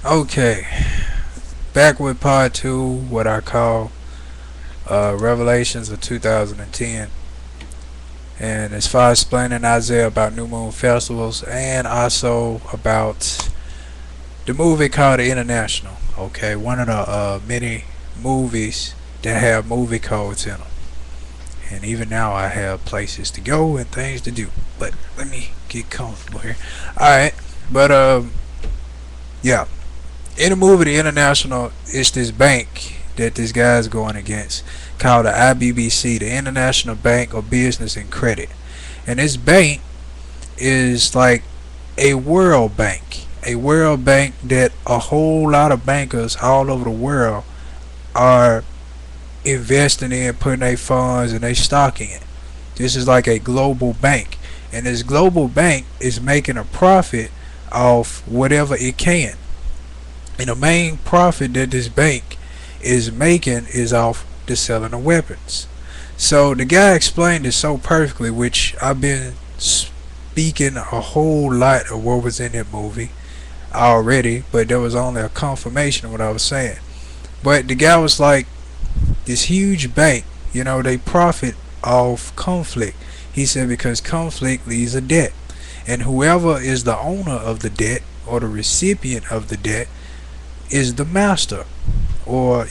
Okay, back with part two, what I call Revelations of 2010. And as far as explaining Isaiah about new moon festivals and also about the movie called The International. Okay, one of the many movies that have movie codes in them. And even now I have places to go and things to do. But let me get comfortable here. Alright, but yeah. In the movie The International, it's this bank that this guy's going against called the IBBC, the International Bank of Business and Credit. And this bank is like a world bank. A world bank that a whole lot of bankers all over the world are investing in, putting their funds and their stock in. This is like a global bank. And this global bank is making a profit off whatever it can. And the main profit that this bank is making is off the selling of weapons. So the guy explained it so perfectly, which I've been speaking a whole lot of what was in that movie already, but there was only a confirmation of what I was saying. But the guy was like, this huge bank, they profit off conflict. He said because conflict leads a debt. And whoever is the owner of the debt or the recipient of the debt is the master, or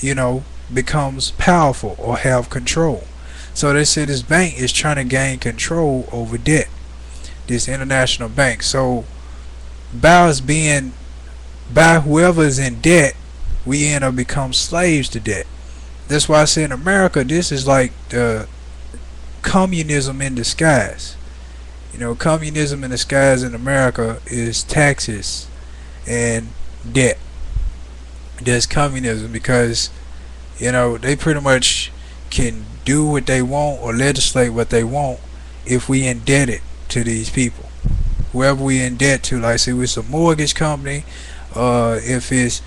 becomes powerful or have control. So they said this bank is trying to gain control over debt, this international bank. So by us being, by whoever is in debt, we end up become slaves to debt. That's why I say in America this is like the communism in disguise. Communism in disguise in America is taxes and debt. There's communism because they pretty much can do what they want or legislate what they want if we indebted to these people. Whoever we in debt to, like say it's a mortgage company, if it's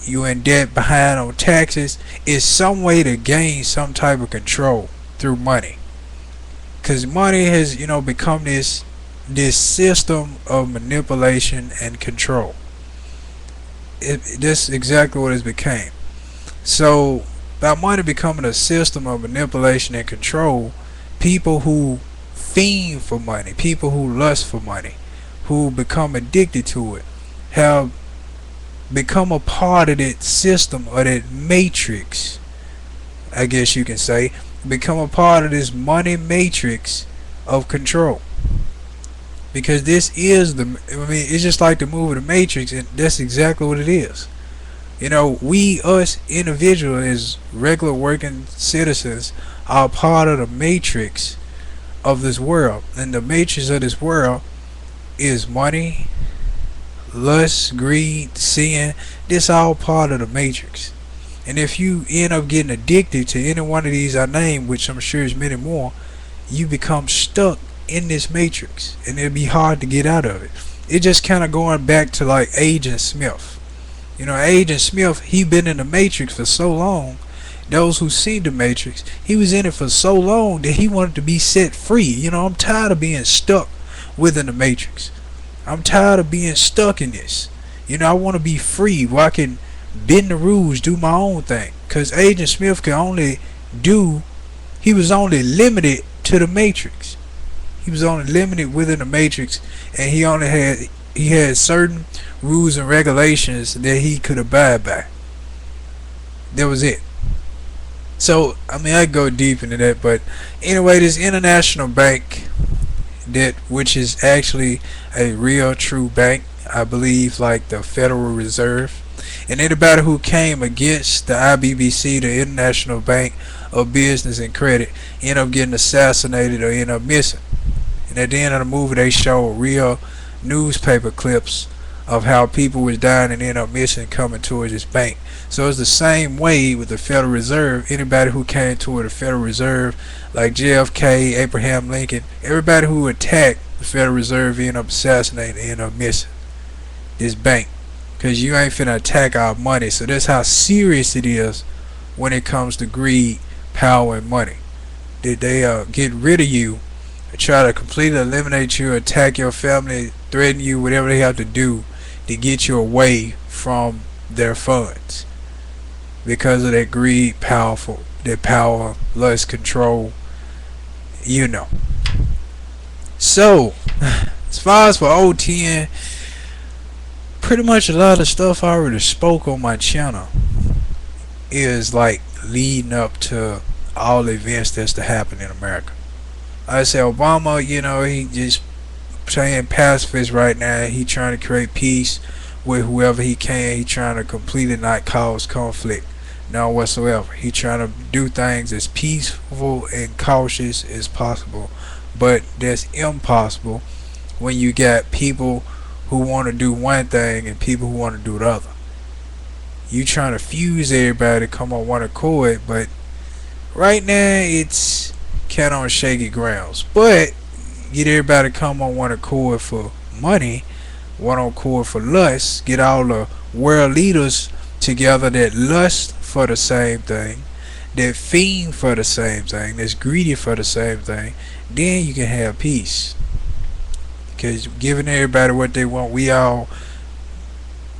you in debt behind on taxes, it's some way to gain some type of control through money. Cause money has become this system of manipulation and control. This is exactly what it's became. So by money becoming a system of manipulation and control, people who fiend for money, people who lust for money, who become addicted to it, have become a part of that system or that matrix, I guess you can say, become a part of this money matrix of control. Because this is it's just like the movie The Matrix, and that's exactly what it is. We, us individuals, as regular working citizens, are part of the matrix of this world. And the matrix of this world is money, lust, greed, sin. This all part of the matrix. And if you end up getting addicted to any one of these I named, which I'm sure is many more, you become stuck in this matrix, and it'll be hard to get out of it. It just kind of going back to like Agent Smith. Agent Smith, he been in the matrix for so long. Those who seen the matrix, he was in it for so long that he wanted to be set free. I'm tired of being stuck within the matrix. I'm tired of being stuck in this. I want to be free where I can bend the rules, do my own thing. Cause Agent Smith can only do, he was only limited to the matrix. He was only limited within the matrix, and he had certain rules and regulations that he could abide by. That was it. So I go deep into that, but anyway, this international bank, which is actually a real true bank, I believe, like the Federal Reserve, and anybody who came against the IBBC, the International Bank of Business and Credit, end up getting assassinated or end up missing. And at the end of the movie, they show real newspaper clips of how people was dying and end up missing coming towards this bank. So it's the same way with the Federal Reserve. Anybody who came toward the Federal Reserve, like JFK, Abraham Lincoln, everybody who attacked the Federal Reserve end up assassinated, end up missing this bank. Because you ain't finna attack our money. So that's how serious it is when it comes to greed, power, and money. Did they get rid of you, try to completely eliminate you, attack your family, threaten you, whatever they have to do to get you away from their funds because of their greed, their power, lust, control, you know. So, as far as for O10, pretty much a lot of stuff I already spoke on my channel is like leading up to all the events that's to happen in America. I say Obama, he just playing pacifist right now. He trying to create peace with whoever he can. He trying to completely not cause conflict, none whatsoever. He trying to do things as peaceful and cautious as possible, but that's impossible when you got people who want to do one thing and people who want to do the other. You trying to fuse everybody to come on one accord, but right now it's kind of on shaky grounds. But get everybody to come on one accord for money, one accord for lust. Get all the world leaders together that lust for the same thing, that fiend for the same thing, that's greedy for the same thing. Then you can have peace. Because giving everybody what they want, we all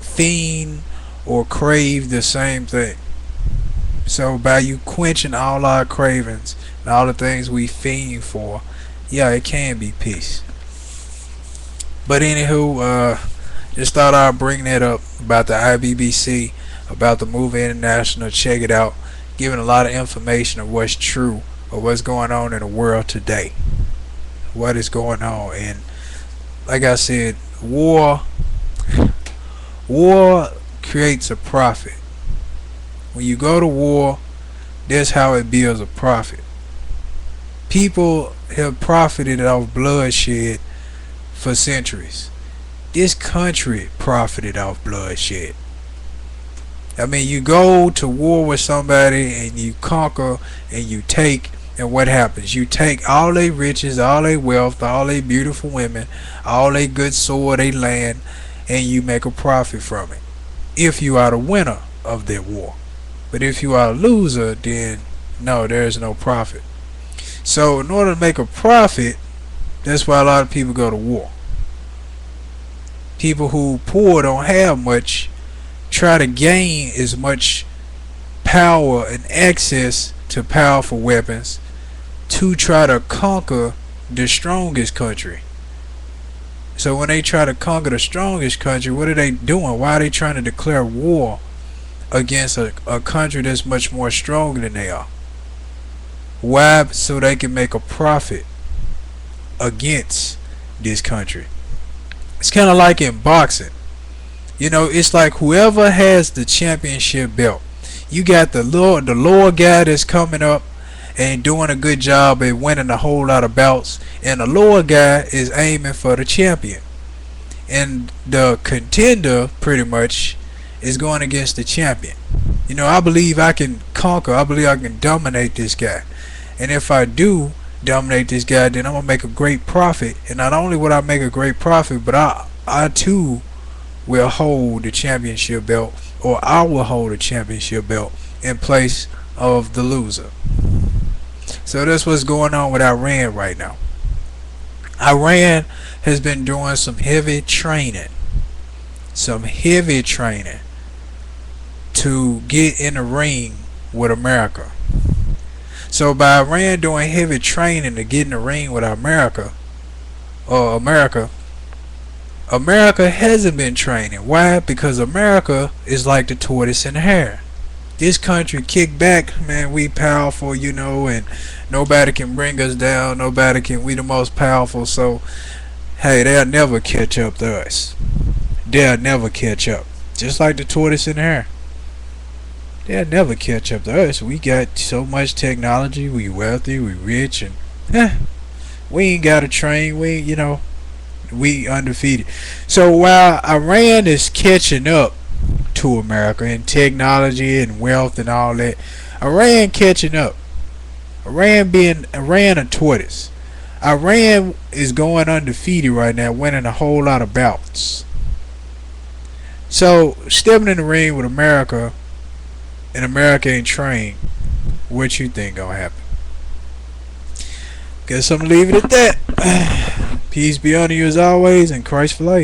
fiend or crave the same thing. So by you quenching all our cravings and all the things we fiend for, yeah, it can be peace. But anywho, just thought I'd bring that up about the IBBC, about the Movie International. Check it out, giving a lot of information of what's true or what's going on in the world today, what is going on. And like I said, war creates a profit. When you go to war, that's how it builds a profit. People have profited off bloodshed for centuries. This country profited off bloodshed. I mean, you go to war with somebody and you conquer and you take, and what happens? You take all their riches, all their wealth, all their beautiful women, all their good sword, their land, and you make a profit from it. If you are the winner of that war. But if you are a loser, then no, there is no profit. So in order to make a profit, that's why a lot of people go to war. People who poor don't have much try to gain as much power and access to powerful weapons to try to conquer the strongest country. So when they try to conquer the strongest country, what are they doing? Why are they trying to declare war against a country that's much more stronger than they are? Why? So they can make a profit against this country. It's kind of like in boxing. It's like whoever has the championship belt. You got the lower guy that's coming up and doing a good job at winning a whole lot of bouts, and the lower guy is aiming for the champion. And the contender pretty much is going against the champion. I believe I can conquer. I believe I can dominate this guy. And if I do dominate this guy, then I'm going to make a great profit. And not only will I make a great profit, but I too will hold the championship belt, or I will hold the championship belt in place of the loser. So that's what's going on with Iran right now. Iran has been doing some heavy training to get in the ring with America. So by Iran doing heavy training to get in the ring with America hasn't been training. Why? Because America is like the tortoise in the hare. This country kick back, man, we powerful, and nobody can bring us down. We the most powerful. So, hey, they'll never catch up to us. They'll never catch up. Just like the tortoise in the hare. They'll never catch up to us. We got so much technology. We wealthy. We rich, and we ain't got to train. We undefeated. So while Iran is catching up to America in technology and wealth and all that, Iran catching up. Iran a tortoise. Iran is going undefeated right now, winning a whole lot of bouts. So stepping in the ring with America, and America ain't trained, what you think gonna happen? Guess I'm gonna leave it at that. Peace be unto you as always, and Christ for life.